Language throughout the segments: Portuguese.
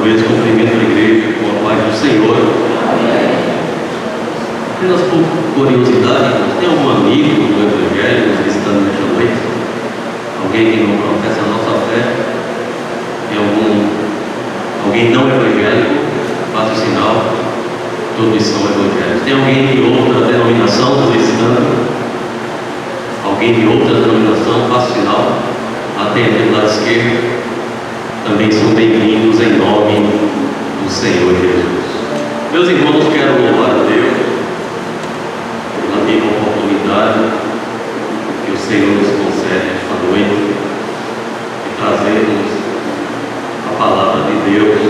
vez cumprimento a igreja com a paz do Senhor. Apenas por curiosidade, tem algum amigo do Evangelho nos visitando nesta noite? Alguém que não professa a nossa fé? Tem alguém não evangélico? Faça o sinal. Todos são evangélicos. Tem alguém de outra denominação nos visitando? Alguém de outra denominação? Faça o sinal. Atendendo do lado esquerdo. Também são bem-vindos em nome do Senhor Jesus. Meus irmãos, quero louvar a Deus pela minha oportunidade que o Senhor nos concede esta noite de trazermos a palavra de Deus,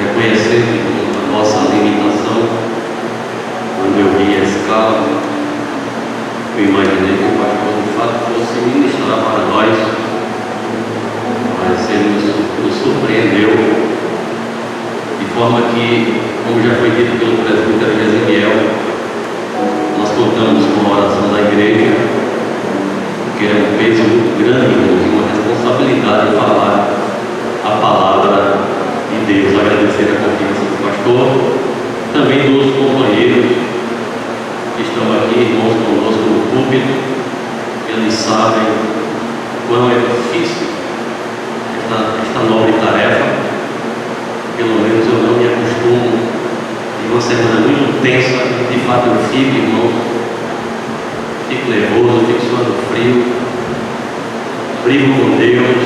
reconhecendo a nossa limitação. Quando eu vi a escala, eu imaginei que o pastor de fato fosse ministrar para nós. Mas ele nos surpreendeu, de forma que, como já foi dito pelo presbítero Gesimiel, nós contamos com a oração da igreja, que é um peso muito grande, uma responsabilidade de falar a palavra de Deus. Agradecer a confiança do pastor, também dos companheiros que estão aqui, irmãos conosco no púlpito. Eles sabem quão é difícil esta nobre tarefa. Pelo menos eu não me acostumo. De uma semana muito tensa, de fato eu fico, irmão, fico nervoso, fico suando frio, brigo com Deus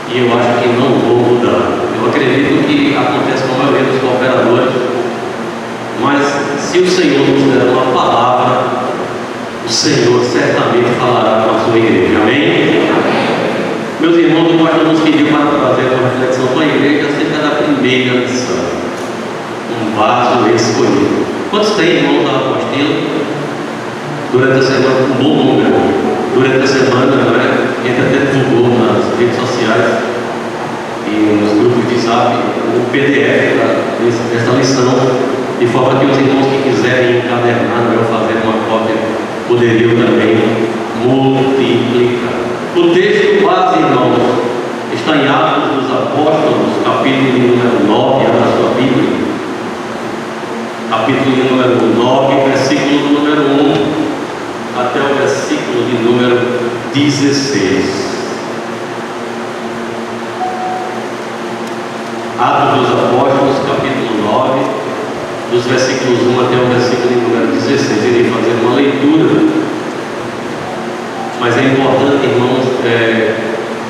e eu acho que não vou mudar. Eu acredito que acontece com a maioria dos cooperadores, mas se o Senhor nos der uma palavra, o Senhor certamente falará com a sua igreja. Amém? Meus irmãos, o pastor nos pediu para trazer uma reflexão com a igreja acerca da primeira lição, um vaso escolhido. Quantos tem, irmãos, da apostila? Durante a semana, um bom número. Durante a semana, a gente até divulgou nas redes sociais e nos grupos de zap o PDF desta lição, de forma que os irmãos que quiserem encadernar ou fazer uma cópia poderiam também multiplicar. O texto base, irmãos, está em Atos dos Apóstolos, capítulo de número 9, abra a sua Bíblia. Capítulo de número 9, versículo do número 1 até o versículo de número 16. Atos dos Apóstolos, capítulo 9, dos versículos 1 até o versículo de número 16. Irei fazer uma leitura. Mas é importante, irmãos,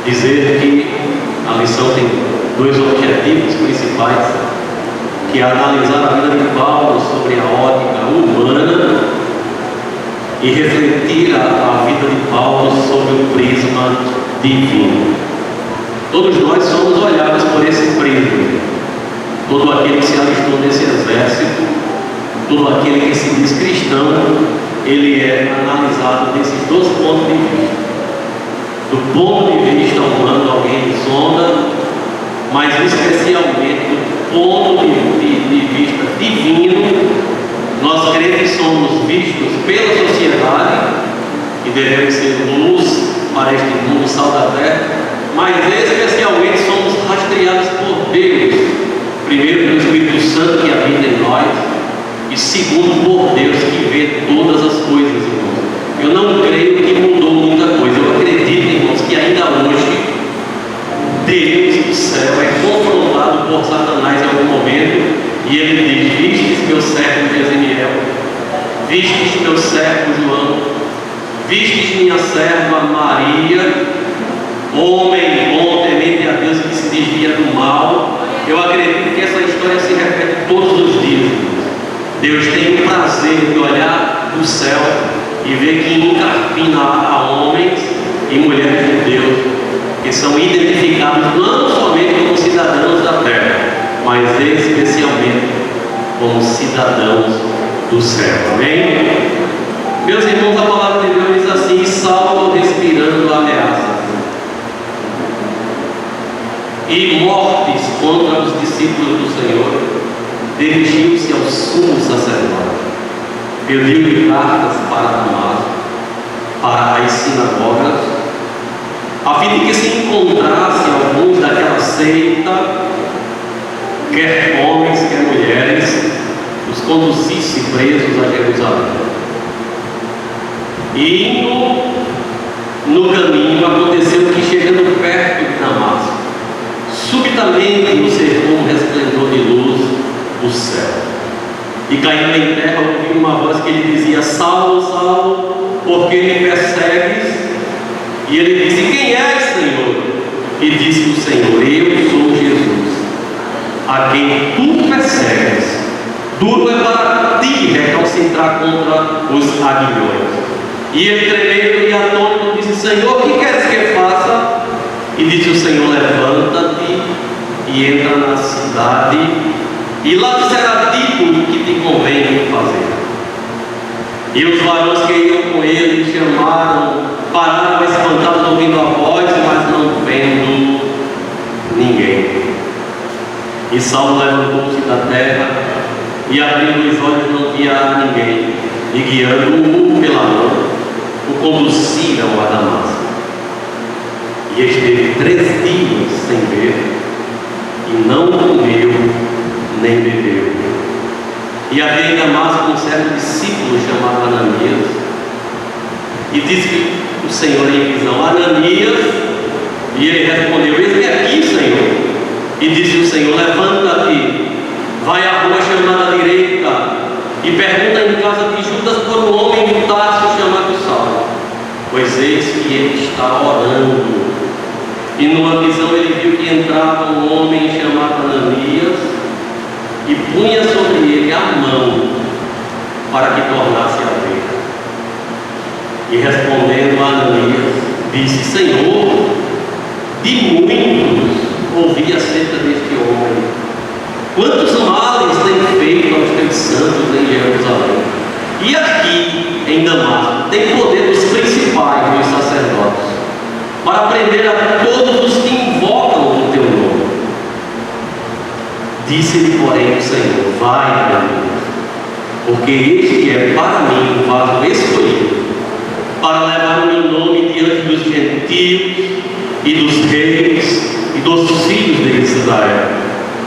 dizer que a lição tem dois objetivos principais, que é analisar a vida de Paulo sobre a ótica humana e refletir a vida de Paulo sobre o prisma divino. Todos nós somos olhados por esse prisma. Todo aquele que se alistou nesse exército, todo aquele que se diz cristão, ele é analisado desses dois pontos de vista. Do ponto de vista humano, alguém sonda, mas especialmente do ponto de vista divino, nós crentes somos vistos pela sociedade e devemos ser luz para este mundo, sal da terra, mas especialmente somos rastreados por Deus, primeiro pelo Espírito Santo que habita em nós, e segundo por Deus que vê todas as coisas, irmãos. Eu não creio que mudou muita coisa. Eu acredito, irmãos, que ainda hoje Deus do céu é confrontado por Satanás em algum momento e ele diz: vistes meu servo Gesimiel, vistes meu servo João, vistes minha serva Maria, homem bom, temente a Deus, que se desvia do mal. Eu acredito que essa história se repete todos os dias. Deus tem o prazer de olhar do céu e ver que encarpina a homens e mulheres de Deus que são identificados não somente como cidadãos da terra, mas especialmente como cidadãos do céu. Amém? Meus irmãos, a palavra de Deus diz assim: Saulo, respirando ameaças e mortes contra os discípulos do Senhor, dirigiu-se ao sumo sacerdote, pediu-lhe cartas para Damasco, para as sinagogas, a fim de que se encontrasse alguns daquela seita quer homens, quer mulheres, os conduzisse presos a Jerusalém. E indo no caminho, aconteceu que, chegando perto de Damasco, subitamente o cercou um resplendor de luz do céu. E caindo em terra, ouviu uma voz que lhe dizia: Saulo, Saulo, por que me persegues? E ele disse: Quem és, Senhor? E disse o Senhor: Eu sou Jesus, a quem tu persegues. Duro é para ti recalcitrar contra os aguilhões. E ele, tremendo e atônito, disse: Senhor, o que queres que eu faça? E disse o Senhor: Levanta-te e entra na cidade, e lá te será dito o que te convém fazer. E os varões que iam com ele pararam espantados, ouvindo a voz, mas não vendo ninguém. E Saulo levantou-se da terra, e abrindo os olhos não via ninguém, e guiando-o pela mão, o conduziram a Damasco. E esteve 3 dias sem ver, e não comeu nem bebeu. E havia em Damasco um certo discípulo chamado Ananias, e disse o Senhor em visão: Ananias. E ele respondeu: Eis-me aqui, Senhor. E disse o Senhor: Levanta-te, vai à rua chamada direita, e pergunta em casa de Judas por um homem de Tarso chamado Saulo, pois eis que ele está orando. E numa visão ele viu que entrava um homem chamado Ananias, e punha sobre ele a mão, para que tornasse a ver. E respondendo a Ananias, disse: Senhor, de muitos ouvi acerca deste homem, quantos males tem feito aos teus santos em Jerusalém. E aqui em Damasco tem poder dos principais dos sacerdotes, para prender a todos os que invocam o teu nome. Disse-lhe, porém, o Senhor: Vai, Ananias, porque este é para mim um vaso escolhido, para levar o meu nome diante dos gentios e dos reis e dos filhos de Israel,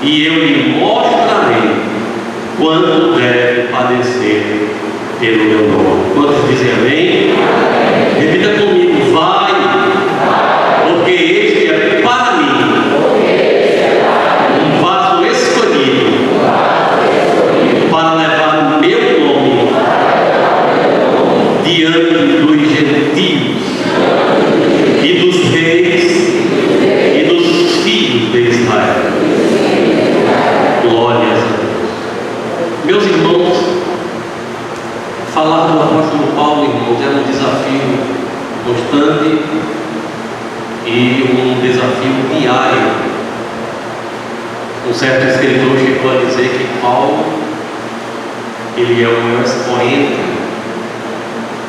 e eu lhe mostrarei quanto deve padecer pelo meu nome. Quantos dizem amém? Repita comigo: vai, porque este é para mim um vaso escolhido, para levar o meu nome diante dos gentios e dos reis e dos filhos de Israel. Glórias a Deus. Meus irmãos, falar do apóstolo Paulo, irmãos, é um desafio constante e um desafio diário. Um certo escritor chegou a dizer que Paulo, ele é o maior expoente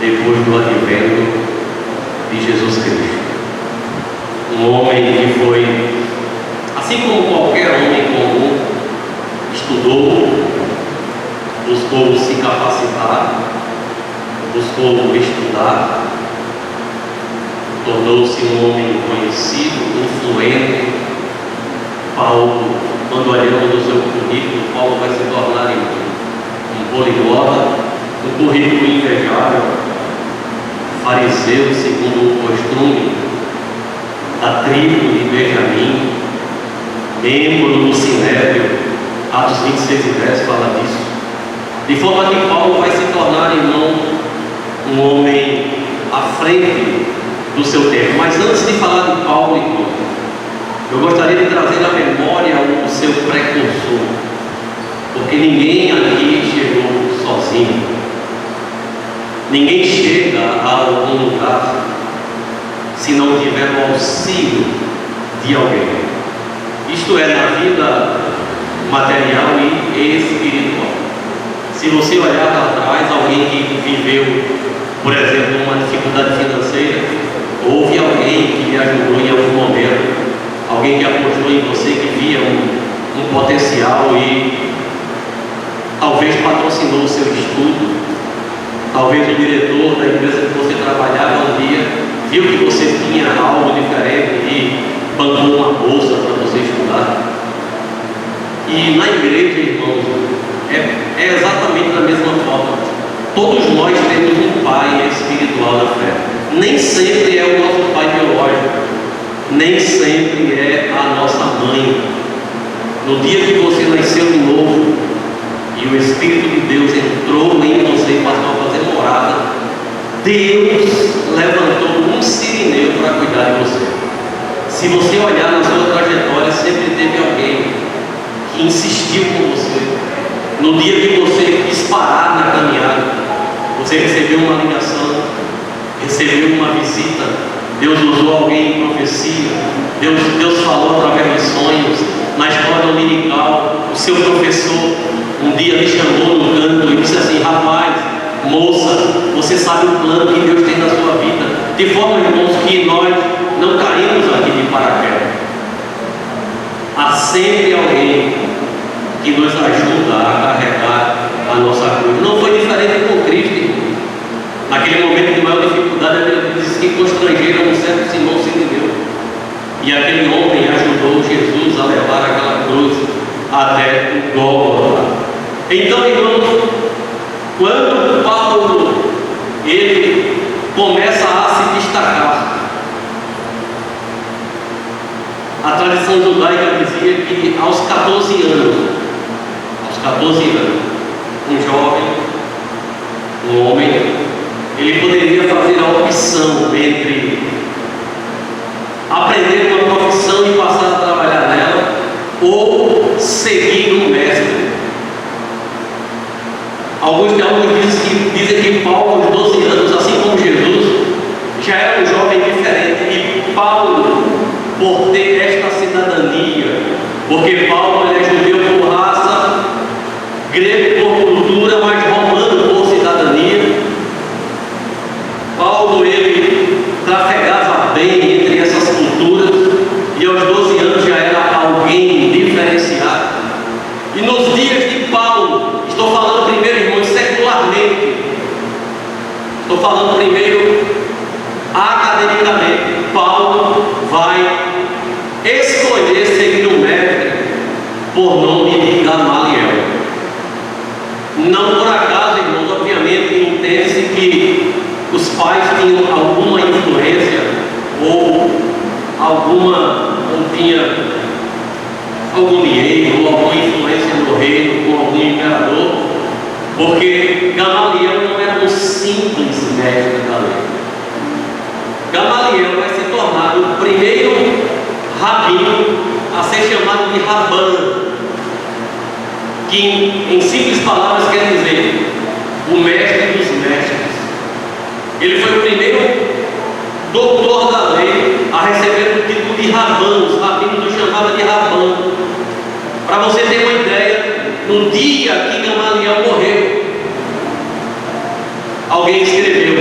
depois do advento de Jesus Cristo. Um homem que foi, assim como qualquer homem comum, estudou, buscou se capacitar, buscou estudar, tornou-se um homem conhecido, influente. Paulo, quando olhamos o seu currículo, Paulo vai se tornar um poliglota, um currículo invejável, fariseu segundo o costume da tribo de Benjamim, membro do Sinédrio. Atos 26 e 10 fala disso. De forma que Paulo vai se tornar, irmão, um homem à frente do seu tempo. Mas antes de falar de Paulo, irmão, eu gostaria de trazer à memória o seu precursor, porque ninguém aqui chegou sozinho. Ninguém chega a algum lugar se não tiver o auxílio de alguém. Isto é, na vida material e espiritual. Se você olhar para trás, alguém que viveu, por exemplo, uma dificuldade financeira, houve alguém que lhe ajudou em algum momento, alguém que apostou em você, que via um potencial e talvez patrocinou o seu estudo. Talvez o diretor da empresa que você trabalhava um dia viu que você tinha algo diferente e bancou uma bolsa para você estudar. E na igreja, irmãos, é exatamente da mesma forma. Todos nós temos um pai espiritual na fé. Nem sempre é o nosso pai biológico, nem sempre é a nossa mãe. No dia que você nasceu de novo e o Espírito de Deus entrou em você e passou a fazer morada, Deus levantou um sirineu para cuidar de você. Se você olhar na sua trajetória, sempre teve alguém que insistiu com você. No dia que você quis parar na caminhada, você recebeu uma ligação, recebeu uma visita, Deus usou alguém em profecia, Deus falou através de sonhos. Na escola dominical, o seu professor um dia me chamou no canto e disse assim: rapaz, moça, você sabe o plano que Deus tem na sua vida, de forma, irmãos, que nós não caímos aqui de paraquedas. Há sempre alguém que nos ajuda a carregar a nossa cruz. Não foi diferente com Cristo, irmão. Naquele momento de maior dificuldade, a Bíblia diz que constrangeram um certo Simão Sirineu, e aquele homem ajudou Jesus a levar aquela cruz até o Gólgota. Então, irmãos, quando Paulo ele começa a se destacar, a tradição judaica dizia que aos 14 anos, um jovem, um homem, ele poderia fazer a opção entre aprender uma profissão e passar a trabalhar nela, ou seguir um mestre. Alguns teólogos dizem que Paulo, aos 12 anos, assim como Jesus, já era um jovem diferente. E Paulo, por ter esta cidadania, porque Paulo é judeu por raça, grego por cultura, mas romano por cidadania, Paulo ele trafegava bem entre essas culturas, e aos 12 anos já era alguém diferenciado. E nos dias de Paulo, estou falando primeiro, irmãos, secularmente, estou falando primeiro academicamente, Paulo vai escolher seguir um mestre por nome de Gamaliel. Não por acaso, irmãos, obviamente entende-se que os pais tinham alguma influência ou tinha algum dinheiro ou alguma influência no reino com algum imperador, porque Gamaliel não era um simples mestre da lei. Gamaliel vai se tornar o primeiro rabino a ser chamado de Rabban, que em simples palavras quer dizer o mestre dos mestres. Ele foi o primeiro doutor da lei a receber o título de Rabban. Os rabinos o chamavam de Rabban. Para você ter uma ideia, no dia que Gamaliel morreu, alguém escreveu: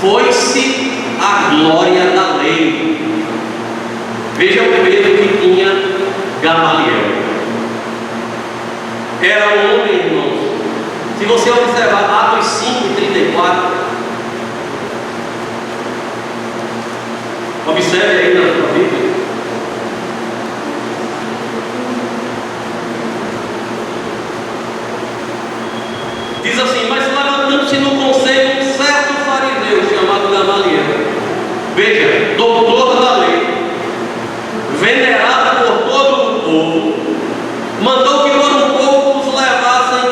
foi-se a glória da lei. Veja o peso que tinha Gamaliel. Era um homem, irmãos. Se você observar Atos 5:34, observe aí na sua Bíblia. Diz assim: mas levantando-se no conselho um certo fariseu chamado Gamaliel, veja, doutor da lei, venerado por todo o povo, mandou que por um pouco os levassem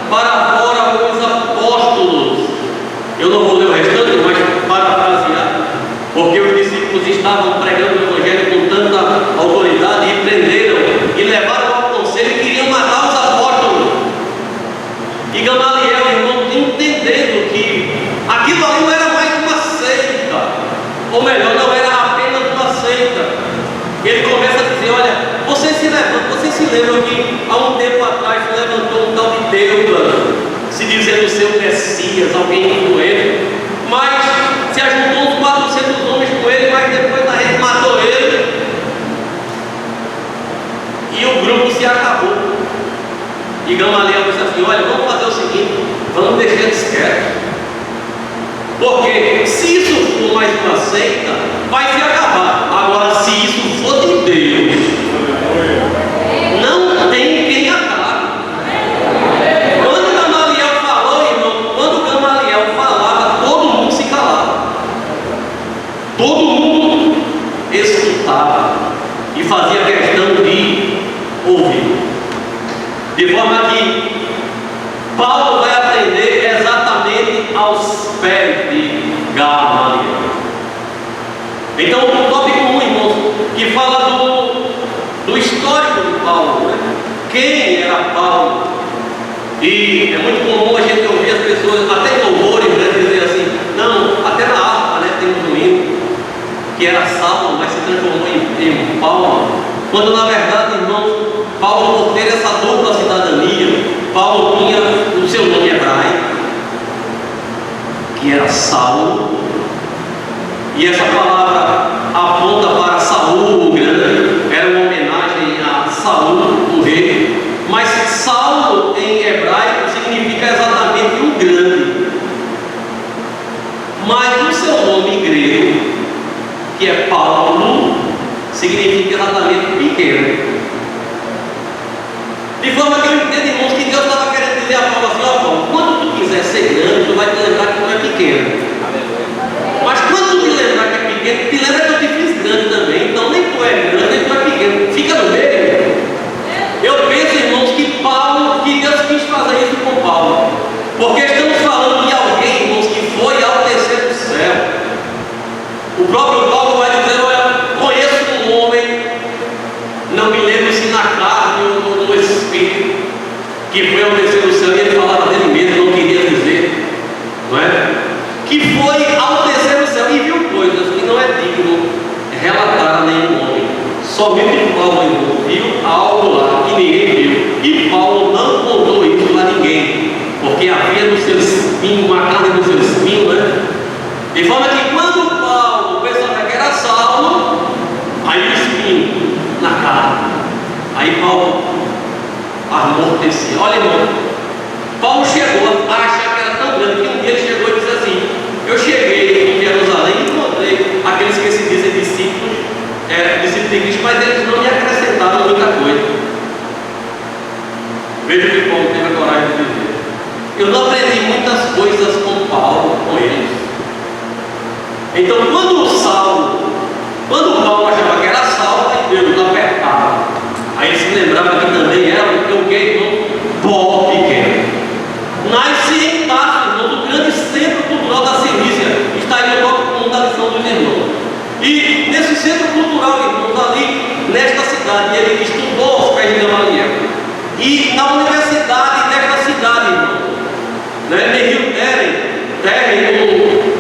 para fora os apóstolos. Eu não vou ler o restante, mas parafrasear, porque os discípulos estavam pregando o evangelho com tanta autoridade e prenderam e levaram ao conselho e queriam matar os apóstolos. E Gamaliel, irmão, entendendo que aquilo ali não era mais uma seita, ou melhor, não era apenas uma seita, ele começa a dizer: olha, vocês se lembram que há um tempo atrás se levantou um tal de Teudas, se dizendo ser o Messias, alguém influente, mas se ajuntou uns 400 homens com ele, mas depois a gente matou ele e o grupo se acabou. E Gamaliel disse assim: olha, vamos fazer o seguinte, vamos deixar eles quietos, porque se isso for mais uma seita, vai se acabar. Agora, se isso for de Deus, não tem quem ouviu. De forma que Paulo vai aprender exatamente aos pés de Gamaliel. Então, o tópico 1, irmãos, que fala do histórico de Paulo, né? Quem era Paulo? E é muito comum a gente ouvir as pessoas, até em louvores, né, dizer assim, não, até na harpa, né, tem um domingo, que era Saulo, mas se transformou em Paulo, quando na verdade, irmãos, Paulo, por ter essa dupla cidadania, Paulo tinha o seu nome hebraico, que era Saulo, e essa palavra aponta para Saul, o grande, era uma homenagem a Saul, o rei, mas Saulo em hebraico significa exatamente o grande, mas o seu nome grego, que é Paulo, significa exatamente pequeno. De forma que eu entendo, irmãos, que Deus estava querendo dizer a Paulo assim: ó Paulo, quando tu quiser ser grande, tu vai te lembrar que tu é pequeno. Mas quando tu te lembrar que é pequeno, te lembra que eu te fiz grande também. Então nem tu é grande, nem tu é pequeno. Fica no meio. Eu penso, irmãos, que Deus quis fazer isso com Paulo. Porque estamos falando de alguém, irmãos, que foi ao terceiro céu. O próprio Paulo vai dizer: olha, conheço um homem, não me lembro se na carne ou no espírito, que foi ao terceiro céu, e ele falava dele mesmo, não queria dizer, não é? Que foi ao terceiro céu e viu coisas que não é digno relatar a nenhum homem. Somente Paulo, irmão, viu algo lá que ninguém viu, e Paulo não contou isso a ninguém, porque havia no seu espinho, uma carne no seu espinho, né? De forma que quando Paulo pensava que era Saulo, aí o espinho na carne, aí Paulo amortecia. Olha, irmão, Paulo chegou a achar que era tão grande que um dia ele chegou e disse assim: eu cheguei em Jerusalém e encontrei aqueles que se dizem discípulos de Cristo, mas eles não me acrescentaram muita coisa. Veja o que Paulo teve a coragem de dizer: eu não aprendi muitas coisas com Paulo, com eles. Então, quando Paulo achava que era Saulo, aí Deus apertava. Aí ele se lembrava que também era o que, irmão? Pó pequeno. Nasce em Tarso, irmão, do grande centro cultural da Cilícia. Está aí no tópico 1 da lição dos irmãos. E nesse centro cultural, irmãos, ali nesta cidade, ele estudou aos pés de Gamaliel. E na universidade desta cidade, irmão, né, Neil Terry,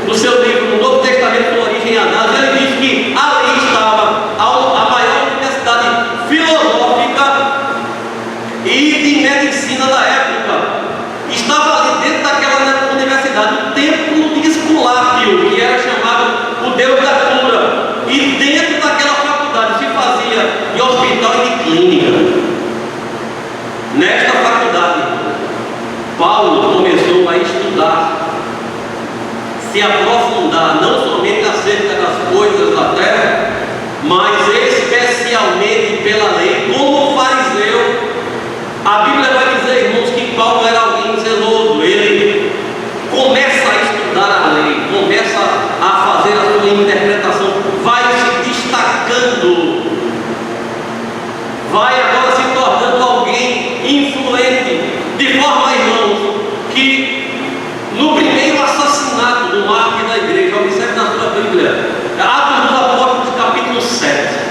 no seu livro No Novo Testamento, Origem e Análise, ele diz que ali estava a maior universidade filosófica e de medicina da época. Estava ali dentro daquela universidade o templo de Esculápio, que era chamado o Deus da cura. E dentro daquela faculdade se fazia de hospital e de clínica. Nesta faculdade, Paulo começou a estudar, se aprofundar não somente acerca das coisas da terra, mas especialmente pela lei, como fariseu. A Bíblia vai dizer, irmãos, que Paulo era alguém zeloso. Ele começa a estudar a lei, começa a fazer a sua interpretação, vai se destacando, vai agora se tornando alguém influente, de forma, irmãos, que no primeiro assassinato do mártir da igreja, observe na sua Bíblia, Atos dos Apóstolos, capítulo 7.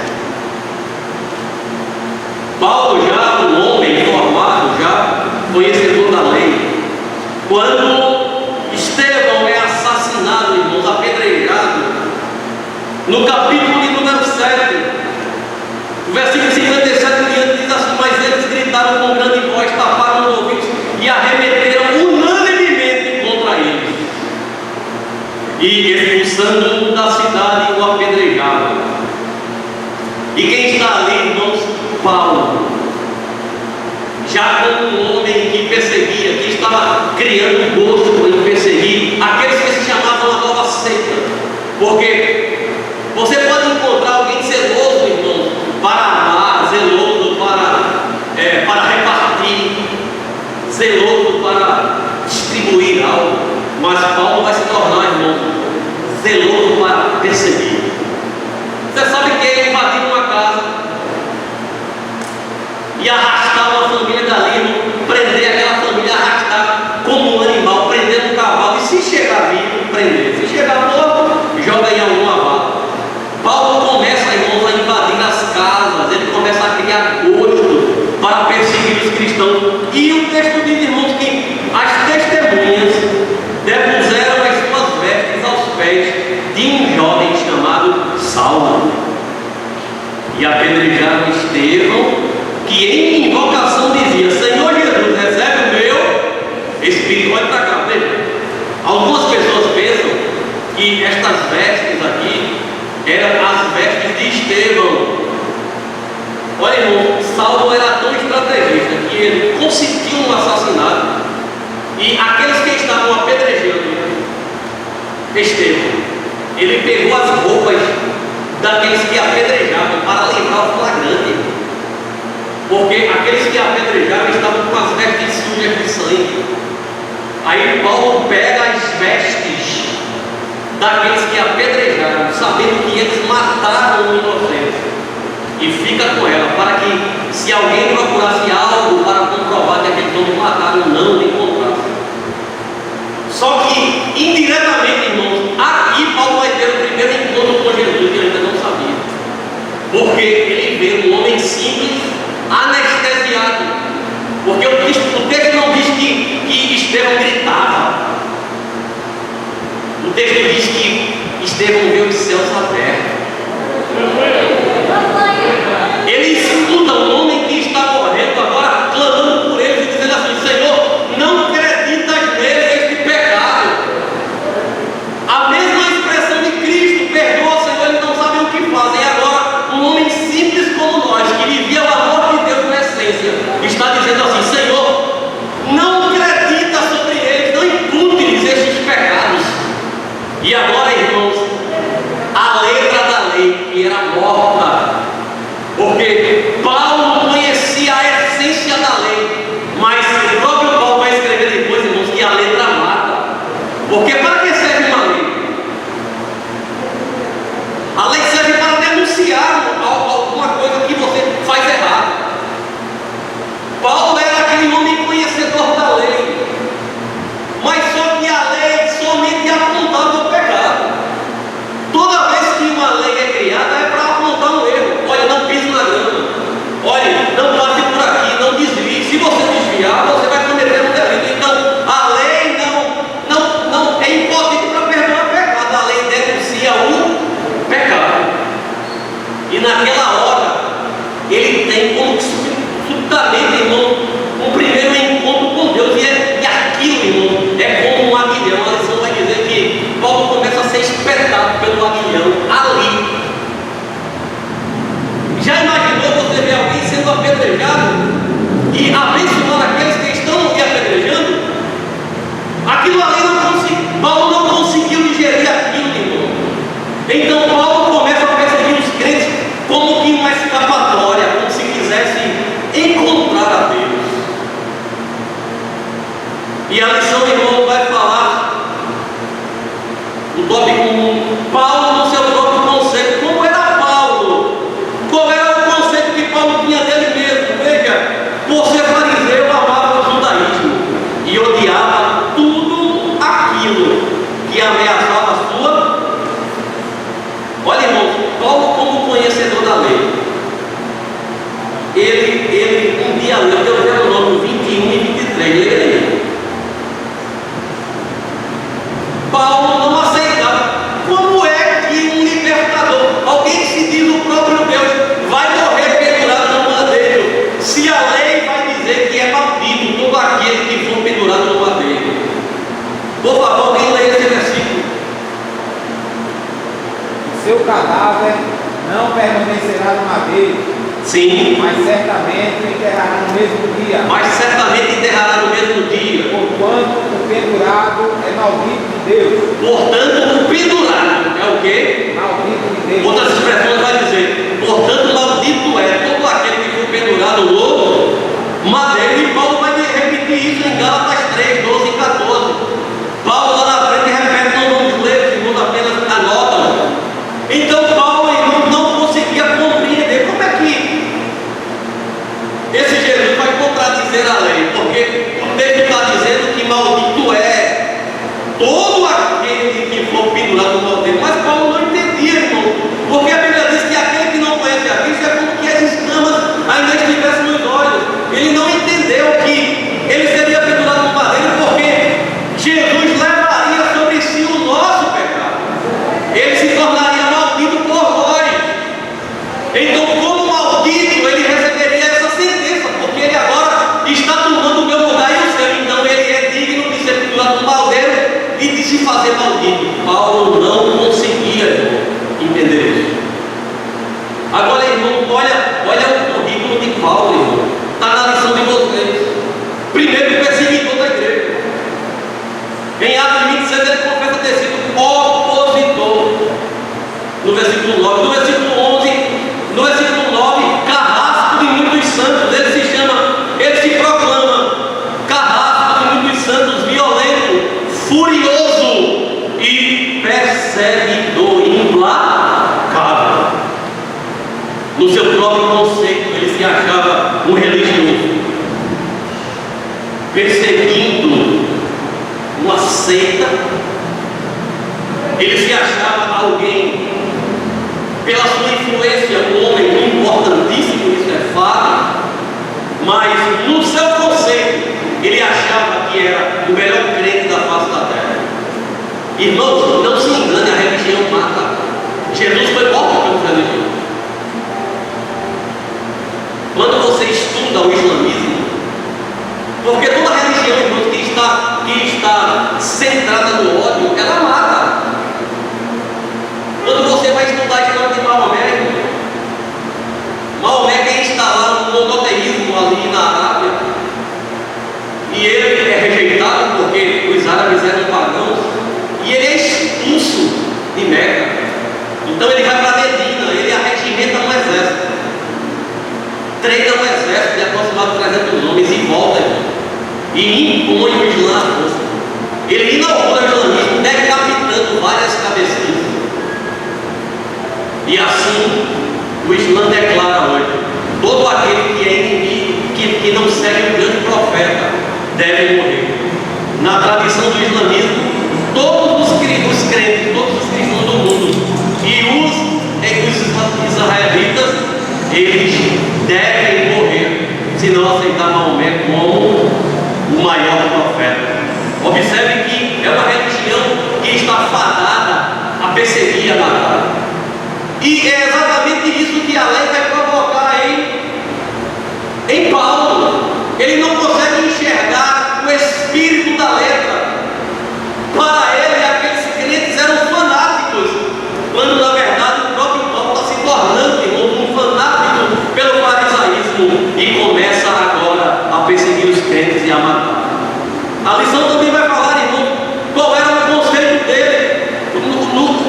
Paulo, já um homem formado, já conhecedor da lei, quando Estevão é assassinado, irmãos, apedrejado, no capítulo de número 7, o versículo 57 em diante diz assim: mas eles gritaram com grande voz, taparam os ouvidos e arremeteram unanimemente contra eles, e expulsando-o da cidade o apedrejaram. E quem está ali, irmãos? Paulo, já como um homem que perseguia, que estava criando gosto em perseguir aqueles que se chamavam a nova seita. Porque você pode encontrar alguém zeloso, irmão, para amar, zeloso para repartir, zeloso para distribuir algo, mas Paulo vai se tornar, irmão, zeloso para perseguir. Você sabe que ele invadiu uma casa e arrastar uma família dali, prender aquela família, arrastar como um animal, prender um cavalo, e se chegar vivo, prender. Se chegar morto, joga em alguma vala. Paulo começa, irmãos, a invadir as casas, ele começa a criar gosto para perseguir os cristãos. E o texto diz, irmãos, que as testemunhas depuseram as suas vestes aos pés de um jovem chamado Saulo e apedrejaram Estevão, que em invocação dizia: Senhor Jesus, recebe o meu espírito. Olha para cá, veja. Algumas pessoas pensam que estas vestes aqui eram as vestes de Estevão. Olha, irmão, Saulo era tão estrategista que ele conseguiu um assassinato, e aqueles que estavam apedrejando Estevão, ele pegou as roupas daqueles que apedrejavam para livrar o flagrante, porque aqueles que apedrejavam estavam com as vestes sujas de sangue. Aí Paulo pega as vestes daqueles que apedrejaram, sabendo que eles mataram um inocente, e fica com ela, para que, se alguém procurasse algo para comprovar que aqueles homens mataram, não encontrasse. Só que, indiretamente, irmãos, aqui Paulo vai ter o primeiro encontro com Jesus, que ele ainda não sabia, porque ele vê um homem simples, anestesiado, porque o texto não diz que Estevão gritava, o texto diz que Estevão vê os céus abertos. Ele escuta um homem que está morrendo agora, clamando por eles e dizendo assim: Senhor, não acreditas nele este pecado. A mesma expressão de Cristo: perdoa, Senhor, eles não sabem o que fazem. E agora, um homem simples como nós, que vivia o amor de Deus na essência, está dizendo assim: Senhor, não acredita sobre eles, não impute-lhes estes pecados. E agora, irmãos, a letra da lei que era morta, porque Paulo conhecia a essência da lei, mas o próprio Paulo vai escrever depois, irmãos, que a letra mata. Porque para que serve uma lei? A lei serve para denunciar alguma coisa que você faz errado. Paulo era aquele homem conhecedor da lei, mas só que a lei somente apontava o pecado. Toda vez que uma lei é criada é para apontar um erro. Olha, não pise na grama. Olha, não passe por aqui, não desvie. Se você desviar, você vai cometer um delito. Então, a lei não é impotente para perdoar pecado. A lei denuncia o pecado. E naquela hora, ele tem como subitamente, irmão, um primeiro encontro com Deus. E aquilo, irmão, é como um aguilhão. A lição vai dizer que Paulo começa a ser espetado pelo aguilhão ali. Já imaginou você ver alguém sendo apedrejado e abençoando aqueles que estão ali apedrejando? Aquilo ali Paulo não conseguiu digerir aquilo, irmão. Então Paulo começa a perseguir os crentes como que uma escapatória, como se quisesse encontrar a Deus. E a lição, irmão, vai falar no tópico 1, Paulo no seu próprio conceito. Como era Paulo? Qual era o conceito que Paulo tinha dele mesmo? Veja, por ser fariseu, amava o judaísmo e odiava tudo aquilo que ameaçava a sua. Olha, irmãos, Paulo, como conhecedor da lei, ele um dia leu Deuteronômio 21 e 23, leia aí. Paulo não aceitava. Como é que um libertador, alguém que se diz o próprio Deus, vai morrer pendurado no madeiro, se a lei vai dizer que é maldito todo aquele que for pendurado no madeiro? Por favor, alguém leia esse versículo. O seu cadáver não permanecerá no madeiro. Sim. Mas certamente enterrará no mesmo dia. Mas certamente enterrará no mesmo dia. Porquanto o pendurado é maldito de Deus. Portanto, o pendurado é o quê? Maldito de Deus. Outras expressões vai dizer, portanto, maldito é todo aquele que for pendurado no madeiro. E Paulo vai repetir isso em Gálatas 3, 12 e 14. Paulo lá na frente repete, não vamos ler, os irmãos apenas anotam. Então Paulo, irmão, não conseguia compreender como é que esse Jesus vai contradizer a lei, porque o texto está dizendo que maldito é todo aquele que for pendurado no madeiro. Mas Paulo não entendia, irmão, porque a Bíblia diz que aquele que não conhece a Cristo é como que as escamas ainda estivessem nos olhos. Ele não entendeu que ele seria pendurado no madeiro, porque Jesus levaria sobre si o nosso pecado. Ele se tornaria maldito por nós. Então, como maldito, ele receberia essa sentença, porque ele agora está tomando o meu lugar e o seu. Então, ele é digno de ser pendurado no madeiro e de se fazer maldito. Paulo não conseguia entender isso. Agora, irmão, olha o currículo de Paulo, irmão. Está na lição de vocês. Primeiro, perseguidor da igreja. Em Atos 26, ele confessa ter sido opositor. No versículo 9. No versículo 11, no versículo 9, carrasco de muitos santos. Ele se proclama carrasco de muitos santos, violento, furioso e perseguidor implacável. No seu próprio conceito, ele se achava um religioso, perseguindo uma seita. Ele se achava alguém, pela sua influência, um homem importantíssimo, isso é fato, mas no seu conceito, ele achava que era o melhor crente da face da terra. Irmãos, não se engane, a religião mata. Jesus foi morto pelos religiosos. Quando você estuda o islamismo, porque toda religião, irmãos, que está centrada no ódio, ela mata. Quando você vai estudar a história de Maomé, Maomé quer instalar um monoteísmo ali na Arábia, e ele é rejeitado porque os árabes eram pagãos, e ele é expulso de Meca. Então ele vai para Medina, ele arregimenta um exército, treina um exército de aproximadamente 300 homens e volta, e impõe o Islã à força. Ele inaugura o islamismo, decapitando várias cabeças. E assim, o Islã declara hoje: todo aquele que é inimigo, que não segue o grande profeta, deve morrer. Na tradição do islamismo, todos os crentes, todos os cristãos do mundo e os israelitas, eles devem morrer se não aceitar Maomé como o maior profeta. Observe que é uma religião que está fadada a perseguir e a matar. E é exatamente isso que a lei vai provocar em Paulo. Ele não consegue enxergar o espírito da letra. Para ele, aqueles crentes eram fanáticos, quando na verdade o próprio Paulo está se tornando um fanático pelo farisaísmo e começa agora a perseguir os crentes e a matar. A lição também vai falar, irmão, qual era o conceito dele, o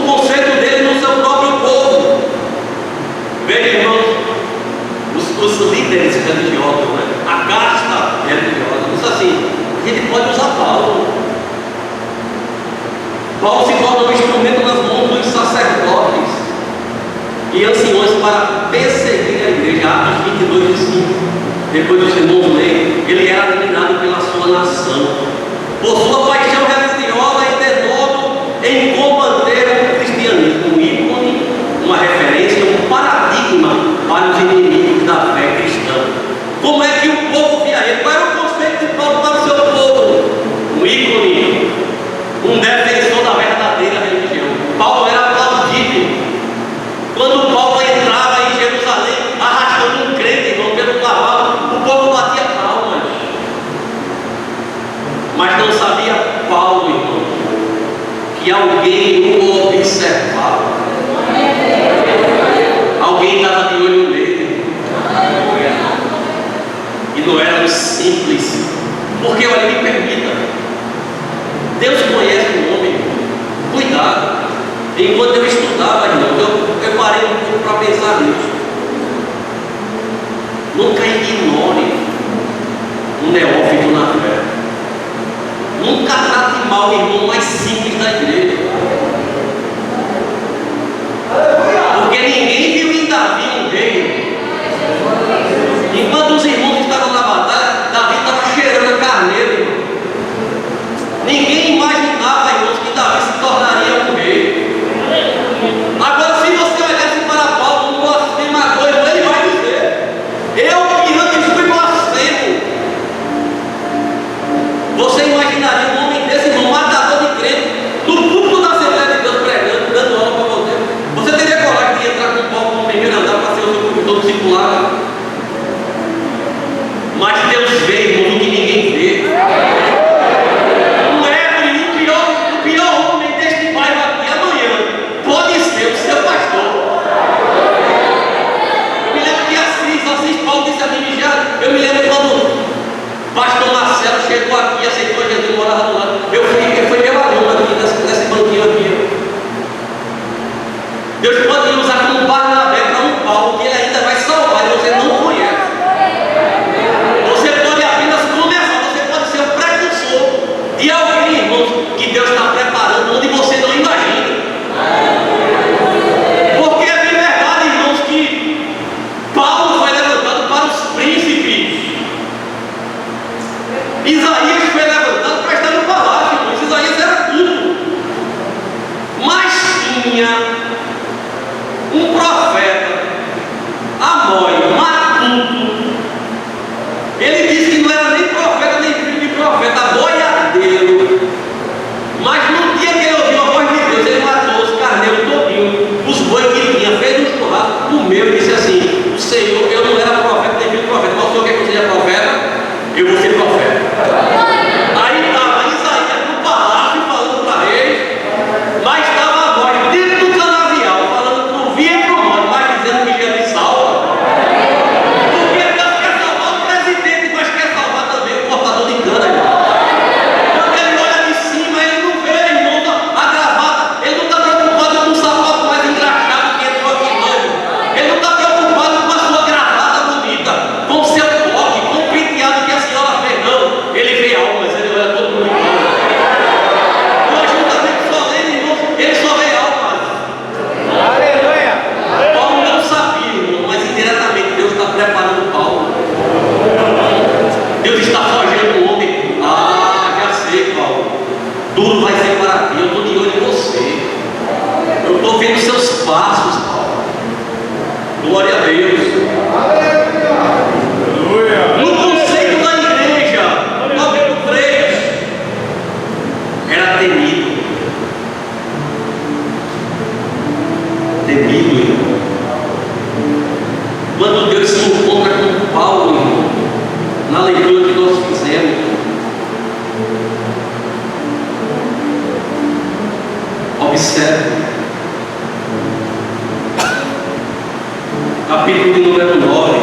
conceito dele no seu próprio povo. Veja, irmãos, os líderes religiosos, né? A casta religiosa, diz assim: a gente pode usar Paulo. Paulo se torna um instrumento nas mãos dos sacerdotes e anciões para perseguir a igreja. Atos 22:5. Depois dos irmãos leem, ele era eliminado pela sua nação, por sua paixão religiosa e de modo em combater o cristianismo, um ícone, uma referência, um paradigma para os inimigos da fé cristã. Como é que o povo via ele? Qual era o conceito de Paulo para o seu povo? Um ícone, um defensor da verdadeira religião. Paulo era aplaudível. Quando Paulo entrava em Jerusalém, arrastando um crente, irmão, pelo cavalo, o povo batia palmas. Mas não sabia Paulo, irmão, que alguém o observava. Alguém estava de olho nele. E não era um simples. Porque, olha, me permita, Deus conhece o homem. Cuidado. Enquanto eu estudava, irmão, eu parei um pouco para pensar nisso. Nunca ignore um neófito na fé. Nunca trate mal o irmão mais simples da igreja. Porque ninguém viu em Davi um rei. Enquanto os irmãos Mas Deus vê, irmão, o que ninguém vê. O pior homem deste bairro aqui amanhã pode ser o seu pastor. Eu me lembro que Assis Paulo disse a mim já. Eu me lembro quando o pastor Marcelo chegou aqui, aceitou Jesus, morava do lado. Ele foi meu aluno aqui nesse banquinho aqui. Deus pode lhe usar como Barnabé para um Paulo que ele ainda vai salvar e você não conhece. Você pode apenas começar, você pode ser o precursor de alguém, irmãos, que Deus está preparando onde você não imagina. Porque é de verdade, irmãos, que Paulo foi levantado para os príncipes. Isaías foi levantado para estar no palácio, irmãos. Isaías era tudo. Mas tinha um profeta, Amós, matuto. Ele disse que não era nem profeta, nem filho de profeta, boiadeiro. Mas no dia que ele ouviu a voz de Deus, ele matou os carneiros todinhos, os bois que ele tinha, fez um churrasco, comeu e disse assim: o Senhor, eu não era profeta, nem filho de profeta, mas o Senhor quer que eu seja profeta? Eu vou ser profeta. Aí estava Isaías no palácio falando para eles, mas estava a voz dentro do canavial falando por via e por modo, mas dizendo que ia me salvar. Porque Deus quer salvar o presidente, mas quer salvar também o cortador de cana, irmão. Quando ele olha de cima, ele não vê, irmão, a gravata. Ele não está preocupado com o sapato mais engraxado que entrou aqui, não. Ele não está preocupado com a sua gravata bonita, com o seu toque, com o penteado que a senhora fez, não. Ele vê almas, ele olha todo mundo. No ajuntamento solene, irmão, ele só vê almas. Aleluia. Paulo não sabia, irmão, mas indiretamente Deus está preparando Paulo. Deus está forjando o homem. Ah, já sei, Paulo. Tudo vai ser para ti. Eu estou de olho em você. Eu estou vendo seus passos, Paulo. Glória a Deus. No conceito da igreja, Paulo Freitas era temido. Temido, irmão. Quando Deus se encontra com Paulo, irmão, na leitura que nós fizemos, observe, capítulo de número 9.